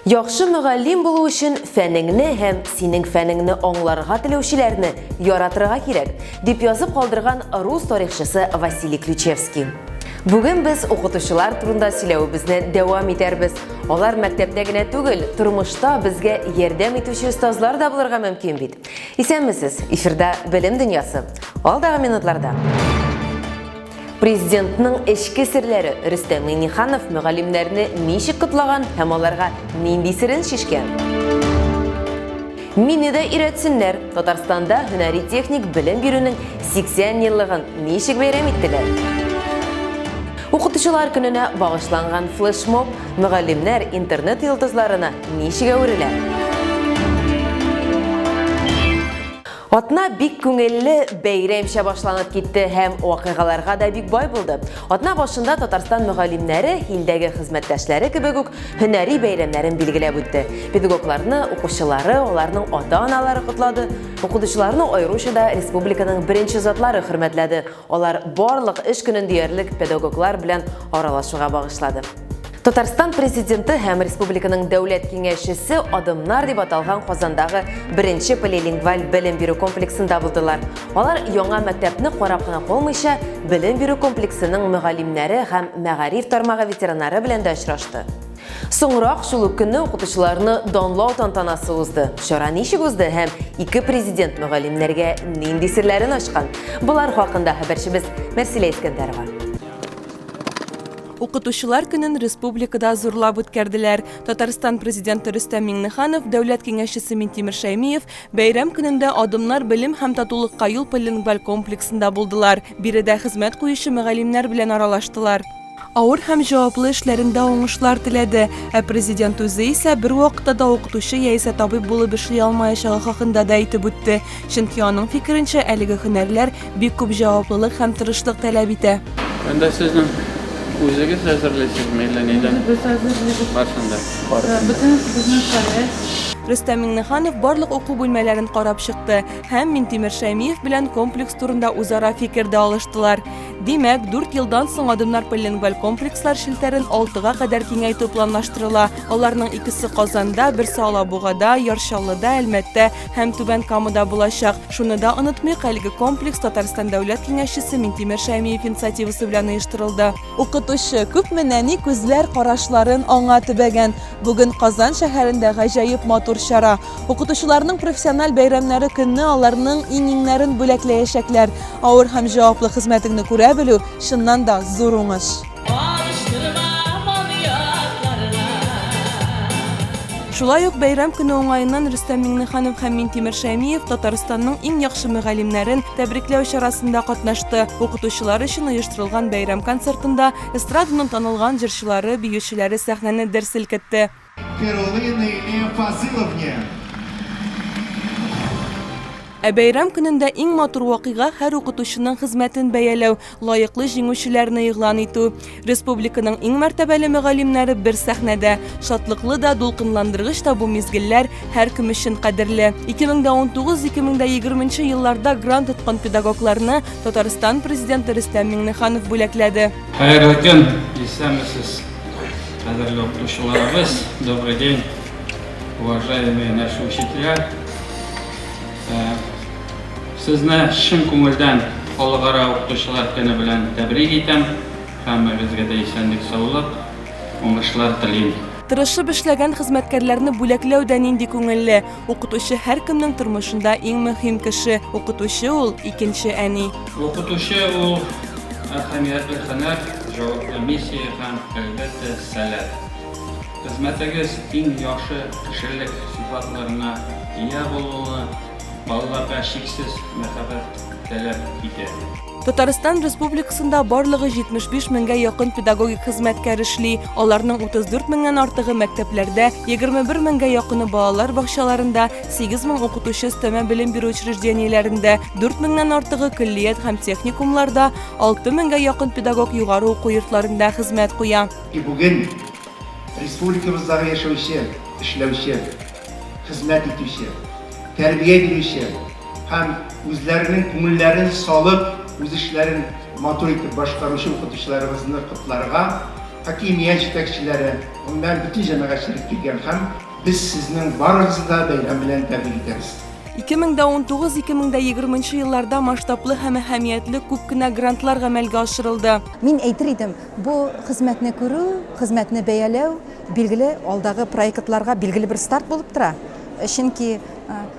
Яхшы мөгаллим булу өчен фәнеңне һәм синең фәнеңне аңларга теләүчеләрне яратырга кирәк, дип язып калдырган рус тарихчысы Василий Ключевский. Бүген без укытучылар турында сөйләүебезне дәвам итәрбез. Алар мәктәптә генә түгел, тормышта безгә ярдәм итүче остазлар да булырга мөмкин бит. Исәнмесез, эфирда Белем дөньясы. Алдагы минутларда. Президентның эчке серләре Рөстәм Миңнеханов мөгаллимнәрне ничек котлаган һәм аларга нинди серен шишкән? Мине дә өйрәтсеннәр. Татарстанда һөнәри техник белем бирүнең 80 еллыгын ничек бәйрәм иттеләр? Укытучылар көненә багышланган флешмоб мөгаллимнәр интернет йолдызларына ничек әверелә? Атна бик күңелле бәйрәмчә башланып китте һәм вакыйгаларга да бик бай булды. Атна башында Татарстан мөгаллимнәре илдәге хезмәттәшләре кебек үк һөнәри бәйрәмнәрен билгеләп үтте. Педагогларны, укучылары, аларның ата-аналары котлады. Укытучыларны аеруча да республиканың беренче затлары хөрмәтләде. Алар барлык эш көнен диярлек педагоглар белән аралашуга багышлады. Татарстан президенты һәм республиканың дәүләт киңәшчесе адымнар дип аталган Казандагы беренче полилингваль белем бирү комплексында булдылар. Алар яңа мәктәпне карап кына калмыйча, белем бирү комплексының мөгаллимнәре һәм мәгариф тармагы ветераннары белән дә очрашты. Соңрак шул ук көнне укытучыларны данлау тантанасы узды. Чара ничек узды һәм ике президент мөгаллимнәргә нинди серләрен ачкан? Булар хакында хәбәрчебез Мәрсилә Искәндәрова. Укытучылар көнен республикада зурлап үткәрделәр. Татарстан президенты Рөстәм Миңнеханов, дәүләт киңәшчесе Минтимер Шәймиев бәйрәм көнендә адымнар белем һәм татулыкка юл полилингваль комплексында булдылар. Биредә хезмәт куючы мөгаллимнәр белән аралаштылар. Авыр һәм җаваплы эшләрендә уңышлар теләде, ә президент үзе исә бер вакытта да укытучы яисә табиб булып эшли алмаячагы хакында да әйтеп үтте. Чөнки аның фикеренчә, әлеге һөнәрләр бик күп җаваплылык һәм тырышлык таләп итә. Үзегез әзерләйсезме әллә нидән? Без әзерләйбез. Баршында. Бөтен безнең проект. Рөстәм Миңнеханов барлык уку бүлмәләрен карап чыкты һәм Минтимер Шәймиев белән комплекс турында үзара фикердә алыштылар. Димәк, 4 елдан соң адымнар полилингваль комплекслар шелтәрен 6-га кадәр киңәйтү планлаштырыла. Аларның икесе Казанда, берсе Алабугада, Яршаллыда, Әлмәттә һәм Түбән Камада булачак. Шуны да онытмыйк, әлеге комплекс Татарстан дәүләт киңәшчесе Минтимер Шәймиев инициативасы белән оештырылды. Укытучы күпме нәни күзләр карашларын аңа төбәгән. Бүген Казан шәһәрендә гаҗәеп матур чара. Укытучыларның профессиональ бәйрәмнәре көнне аларның иңнәрен бүләкләячәкләр. Авыр һәм җаваплы хезмәтеңне күрә белү чыннан да зур уңыш. Шулай ук бәйрәм көне уңаеннан Рөстәм Миңнеханов һәм Минтимер Шәймиев Татарстанның иң яхшы мөгаллимнәрен тәбрикләү чарасында катнашты. Укытучылар өчен оештырылган бәйрәм концертында эстраданың танылган җырчылары, биючеләре сәхнәне дер селкетте. Ә бәйрәм көнендә иң матур вакыйга һәр укытучының хезмәтен бәяләү, лаеклы җиңүчеләрне игълан итү. Республиканың иң мәртәбәле мөгаллимнәре бер сәхнәдә. Шатлыклы да, дулкынландыргыч та бу мизгелләр һәркем өчен кадерле. 2019-2020 елларда грант тоткан педагогларны Татарстан президенты Рөстәм Миңнеханов бүләкләде. Хәерле көн, исәнмесез, кадерле укытучыларыбыз. Добрый день, уважаемые наши учителя. Сезне чын күңелдән халыкара укытучылар көне белән тәбрик итәм. Һәммәгезгә дә исәнлек, саулык, уңышлар телим. Тырышып эшләгән хезмәткәрләрне бүләкләү дә нинди күңелле. Укытучы һәркемнең тормышында иң мөһим кеше. Укытучы ул икенче әни. Укытучы ул әһәмиятле һөнәр, җаваплы миссия һәм әлбәттә сәләт. Хезмәтегез иң яхшы кешелек сыйфатларына ия булуны, балаларга шиксез мәхәббәт таләп итә. Татарстан Республикасында барлыгы 75 меңгә якын педагогик хезмәткәр эшли. Аларның 34 меңнән артыгы мәктәпләрдә, 21 меңгә якыны балалар бакчаларында, 8 мең укытучы өстәмә белем бирү учреждениеләрендә, 4 меңнән артыгы көллият һәм техникумларда, 6 меңгә якын педагог югары уку йортларында хезмәт куя. Бүген республикабызда яшәүче, эшләүче, хезмәт итүче, тәрбия бирүче һәм үзләренең күңелләрен салып, үз эшләрен матур итеп башкаручы укытучыларыбызны котларга хакимият җитәкчеләре, оннан бүтән җәмәгатьчелек килгән һәм без сезнең барыгызны да бәйрәм белән тәбрик итәбез. 2019-2020 елларда масштаблы һәм әһәмиятле күп кенә грантлар гамәлгә ашырылды. Мин әйтер идем, бу хезмәтне күрү, хезмәтне бәяләү билгеле алдагы проектларга билгеле бер старт булып тора. Чөнки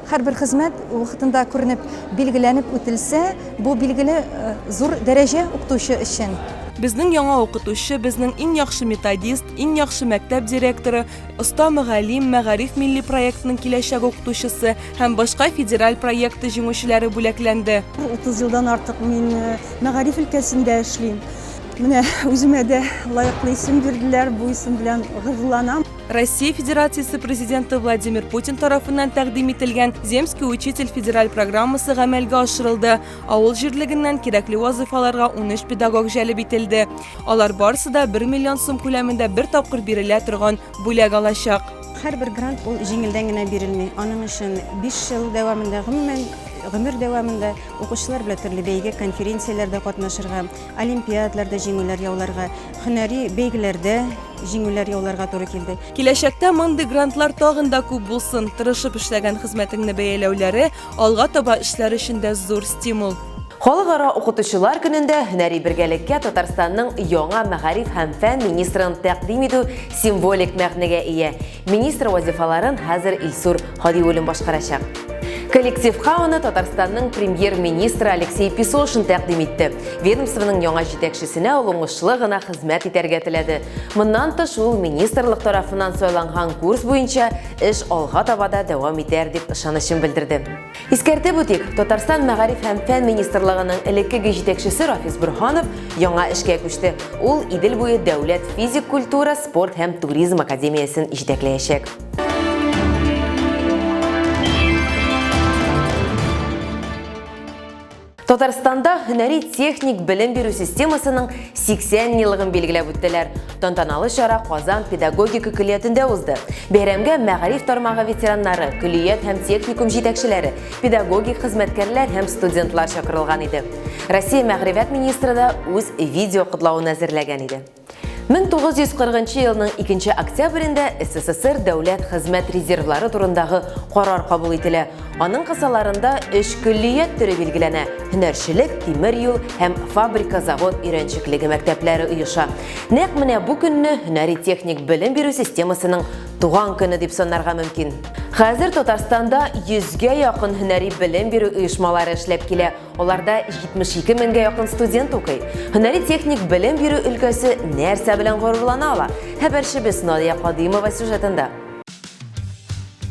һәрбер хезмәт вакытында күренеп, билгеләнеп үтелсә, бу билгеле зур дәрәҗә укытучы өчен. Безнең яңа укытучы, безнең иң яхшы методист, иң яхшы мәктәп директоры, оста мөгаллим, мәгариф милли проектның киләчәк укытучысы һәм башка федераль проекты җиңүчеләре бүләкләнде. 30 елдан артык мин мәгариф өлкәсендә эшлим. Менә үземә дә лаеклы исем бирделәр, бу исем белән горурланам. Россия Федерациясе президенты Владимир Путин тарафыннан тәкъдим ителгән Земский учитель федераль программасы гамәлгә ашырылды. Авыл җирлегеннән кирәкле вазыйфаларга 13 педагог җәлеп ителде. Алар барысы да 1 миллион сум күләмендә бер тапкыр бирелә торган бүләк алачак. Һәрбер грант ул җиңелдән генә бирелми. Аның өчен 5 ел дәвамында гомер дәвамында укучылар белән төрле бәйге, конференцияләрдә катнашырга, олимпиадаларда җиңүләр яуларга, һөнәри бәйгеләрдә җиңүләр яуларга туры килде. Киләчәктә мондый грантлар тагын да күп булсын. Тырышып эшләгән хезмәтеңне бәяләүләре алга таба эшләр өчен дә зур стимул. Халыкара укытучылар көнендә һөнәри бергәлеккә Татарстанның яңа мәгариф һәм фән министрын тәкъдим итү символик мәгънәгә ия. Министр вазифаларын хәзер Илсур Хадиуллин башкарачак. Коллективка аны Татарстанның премьер-министры Алексей Песошин тәкъдим итте. Ведомствоның яңа җитәкчесенә ул уңышлы гына хезмәт итәргә теләде. Моннан тыш ул министрлык тарафыннан сайланган курс буенча эш алга таба да дәвам итәр дип ышанычын белдерде. Искәртеп үтик, Татарстан мәгариф һәм фән министрлыгының элеккеге җитәкчесе Рафис Борһанов яңа эшкә күчте. Ул Идел буе дәүләт физик культура, спорт һәм туризм академиясен җитәкләячәк. Татарстанда һөнәри техник белем бирү системасының 80 еллыгын билгеләп үттеләр. Тантаналы чара Казан педагогика көллиятендә узды. Бәйрәмгә мәгариф тармагы ветераннары, көллият һәм техникум җитәкчеләре, педагогик хезмәткәрләр һәм студентлар чакырылган иде. Россия мәгърифәт министры да үз видео котлавын әзерләгән иде. 1940 елның 2 октябрендә СССР дәүләт хезмәт резервлары турындагы карар кабул ителә. Аның кысаларында 3 көллият төре билгеләнә: һөнәрчелек, тимер юл һәм фабрика, завод өйрәнчеклеге мәктәпләре оеша. Нәкъ менә бу көнне һөнәри техник белем бирү системасының туган көне дип санарга мөмкин. Хәзер Татарстанда 100гә якын һөнәри белем бирү оешмалары эшләп килә. Аларда 72 меңгә якын студент укый. Һөнәри техник белем бирү өлкәсе нәрсә белән горурлана ала? Хәбәрчебез Надия Кадыймова сюжетында.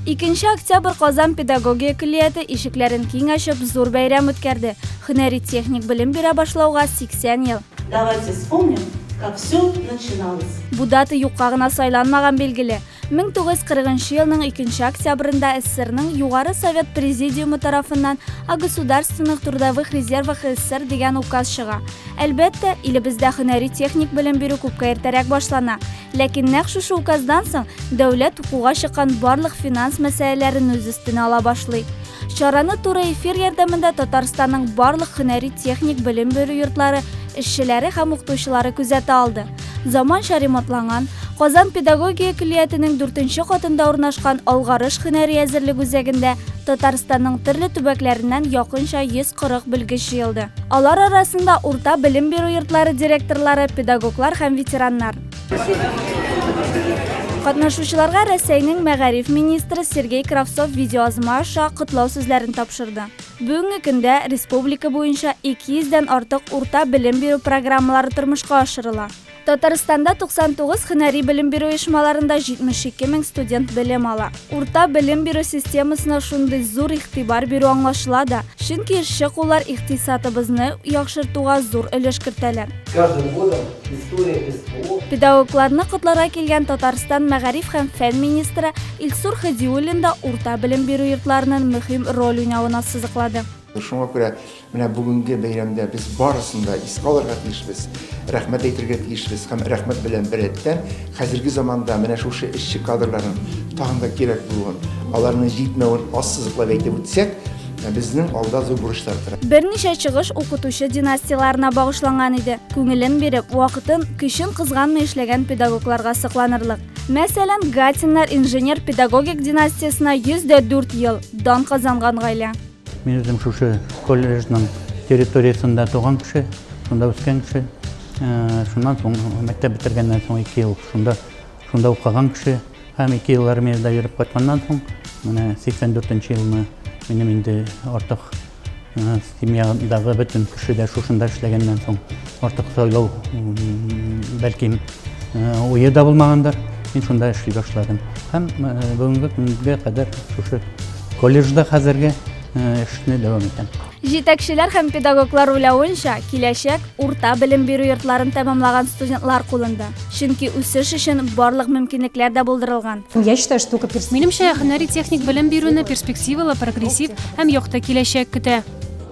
2 октябрь Казан педагогия көллияте ишекләрен киң ачып зур бәйрәм үткәрде. Һөнәри техник белем бирә башлауга 80 ел. Давайте вспомним, как все начиналось. Бу дата юкка гына сайланмаган билгеле. 1940 елның 2 октябрендә СССРның Югары Совет Президиумы тарафыннан о государственных трудовых резервах СССР дигән указ чыга. Әлбәттә, илебездә һөнәри техник белем бирү күпкә иртәрәк башлана. Ләкин нәкъ шушы указдан соң дәүләт укуга чыккан барлык финанс мәсьәләләрен үз өстенә ала башлый. Чараны туры эфир ярдәмендә Татарстанның барлык һөнәри техник белем бирү йортлары, эшчеләре һәм укытучылары күзәтә алды. Заманча ремонтланган Казан педагогия көллиятенең 4нче катында урнашкан Алгарыш һөнәри әзерлек үзәгендә Татарстанның төрле төбәкләреннән якынча 140 белгеч җыелды. Алар арасында урта белем бирү йортлары директорлары, педагоглар һәм ветераннар. Катнашучыларга Россиянең мәгариф министры Сергей Кравцов видеоязма аша котлау сүзләрен тапшырды. Бүгенге көндә республика буенча 200дән артык урта белем бирү программалары тормышка ашырыла. Татарстанда 99 һөнәри белем бирү оешмаларында 72 мең студент белем ала. Урта белем бирү системасына шундый зур игътибар бирү аңлашыла да, чөнки эшче куллар икътисадыбызны яхшыртуга зур өлеш кертәләр. Педагогларны котларга килгән Татарстан мәгариф һәм фән министры Илсур Хадиуллин да урта белем бирү йортларының мөһим роль уйнавына сызыклады. Шуңа күрә менә бүгенге бәйрәмдә без барысын да искә алырга тиешбез, рәхмәт әйтергә тиешбез һәм рәхмәт белән берәттән хәзерге заманда менә шушы эшче кадрларын тагын да кирәк булуын, аларның җитмәвен ассызыклап әйтеп үтсәк, безнең алда зур бурычлар тора. Берничә чыгыш укытучы династияларына багышланган иде. Күңелен биреп, вакытын көчен кызганмый эшләгән педагогларга сокланырлык. Мәсәлән, Гатиннар инженер-педагогик династиясына 104 ел дан казанган гаилә. Мин үзем шушы колледжның территориясында туган кеше, шунда үскән кеше. Шуннан соң мәктәп бетергәннән соң 2 ел шунда укыган кеше. Һәм 2 ел армиядә йөреп кайтканнан соң, менә 84 елны минем инде артык семьядагы бөтен кеше дә шушында эшләгәннән соң артык сайлау бәлки уе да булмагандар. Мин шунда эшли башладым. Һәм бүгенге көнгә кадәр шушы колледжда хәзерге эшне дәвам итәм. Җитәкчеләр һәм педагоглар уйлавынча, киләчәк урта белем бирү йортларын тәмамлаган студентлар кулында. Чөнки үсеш өчен барлык мөмкинлекләр дә булдырылган. Минемчә, һөнәри техник белем бирүне перспективалы, прогрессив һәм якты киләчәк көтә.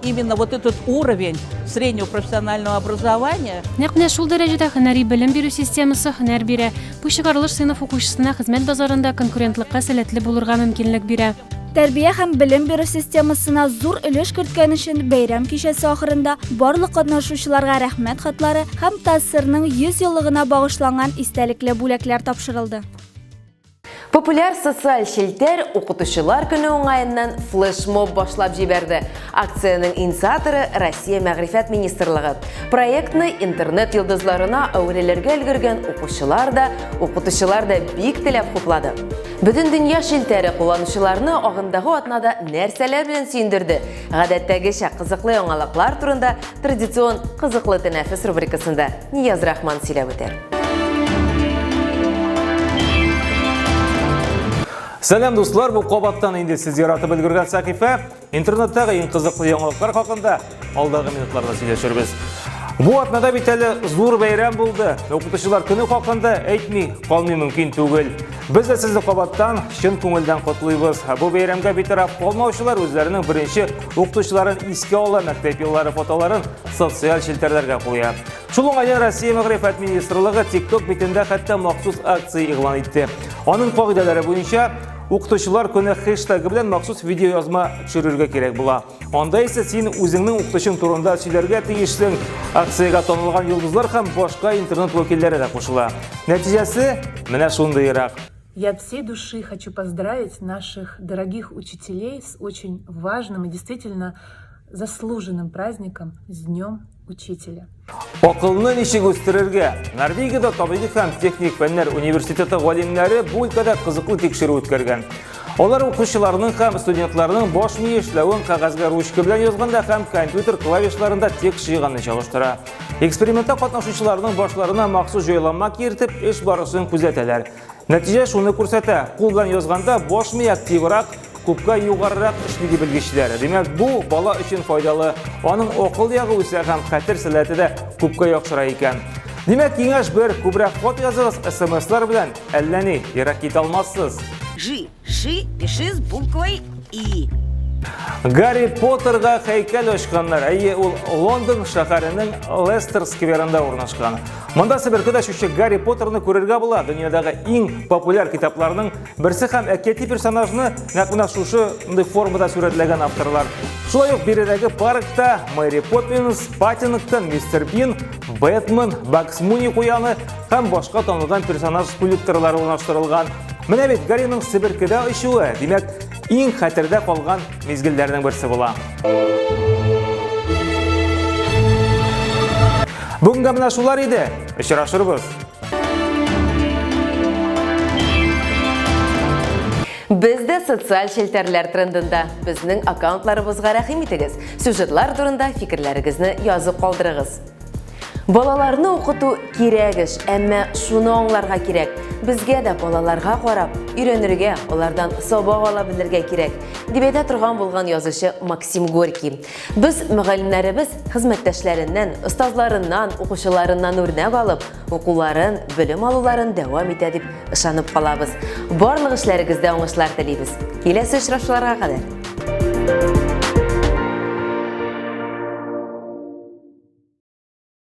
Именно вот этот уровень среднего профессионального образования. Нәкъ шул дәрәҗәдә һөнәри белем бирү системасы һөнәр бирә. Бу чыгарылыш сыйныф укучысына хезмәт базарында конкурентлыкка сәләтле булырга мөмкинлек бирә. Тәрбия һәм белем бирү системасына зур өлеш керткән өчен бәйрәм кичәсе ахырында барлык катнашучыларга рәхмәт хатлары һәм ТАССРның 100 еллыгына багышланган истәлекле бүләкләр тапшырылды. Популяр социаль шелтер укытучылар көне уңаеннан флешмоб башлап җибәрде. Акцияның инициаторы Россия мәгърифәт министрлыгы. Проектны интернет йолдызларына әвереләргә өлгергән укытучылар да бик теләп хуплады. Бөтен дөнья шелтере кулланучыларны агымдагы атнада нәрсәләр белән сөендерде. Гадәттәгечә кызыклы яңалыклар турында традицион кызыклы тәнәфес рубрикасында Нияз Рахман сөйләп үтә. Сәлем дуслар, бу кабаттан инде сез яратып өлгергән сәхифә. Интернеттагы иң кызыклы яңалыклар хакында алдагы минутларда сөйләшербез. Бу атнада бит әле зур бәйрәм булды. Укытучылар көне хакында әйтми калмый мөмкин түгел. Без дә сезне кабаттан чын күңелдән котлыйбыз. Бу бәйрәмгә битараф калмаучылар үзләренең беренче укытучыларын искә ала, мәктәп еллары фотоларын социаль шелтерләргә куя. Шул уңайдан Россия мәгърифәт министрлыгы TikTok битендә хәтта махсус акция игълан итте. Аның кагыйдәләре буенча укытучылар көне хэштегы белән махсус видео язма төшерергә кирәк була. Анда исә син үзеңнең укытучың турында сөйләргә тиешлең. Акциягә танылган йолдызлар һәм башка интернет вәкилләре дә кушыла. Нәтиҗәсе менә шундыйрак. Я от всей души хочу поздравить наших дорогих учителей с очень важным и действительно заслуженным праздником, с Днем Учителя. Акылны ничек үстерергә? Норвегиядә табигый һәм техник фәннәр университеты галимнәре бу өлкәдә кызыклы тикшерү үткәргән. Алар укучыларның һәм студентларның баш мие эшләвен кагазга ручка белән язганда һәм компьютер клавишларында текст җыйганны чагыштыра. Экспериментта катнашучыларның башларына махсус җайланма киертеп эш барышын күзәтәләр. Нәтиҗә шуны күрсәтә. Кул белән язганда баш мие активрак, күпкә югарырак эшлеге белгечләре. Димәк, бу бала өчен файдалы. Аның акыл ягы үсә һәм хәтер сәләте дә күпкә яхшырак икән. Димәк, киңәш бер күбрәк хат языгыз SMS-лар белән, әллә ни ерак китә алмассыз. Ши, пиши с буквой И. Гарри Поттерга һәйкәл ачканнар. Әйе, ул Лондон шәһәренең Лестер скверында урнашкан. Монда себеркедә шушы Гарри Поттерны күрергә була. Дөньядагы иң популяр китапларның берсе һәм әкияти персонажны нәкъ менә шушы формада сурәтләгән авторлар. Шулай ук биредәге паркта Мэри Поппинс, Паттингтон, Мистер Бин, Бэтмен, Бакс Муни куяны һәм башка танылган персонаж скульпторлары урнаштырылган. Менә бит Гарриның себеркедә очуы, димәк, иң хәтердә калган мизгелләрнең берсе була. Бүгенге менә шулар иде. Очрашырбыз. Бездә социаль шелтерләр трендында. Безнең аккаунтларыбызга рәхим итегез. Сюжетлар турында фикерләрегезне язып калдырыгыз. Балаларны укыту кирәгеш, әмма шуны аңларга кирәк. Безгә дә балаларга карап, өйрәнергә, алардан сабак ала белергә кирәк. Дип әйтә торган булган язучы Максим Горький. Без мөгаллимнәребез хезмәттәшләреннән, остазларыннан, укучыларыннан үрнәк алып, укуларын, белем алуларын дәвам итә дип ышанып калабыз. Барлык эшләрегездә уңышлар телибез. Киләсе очрашуларга кадәр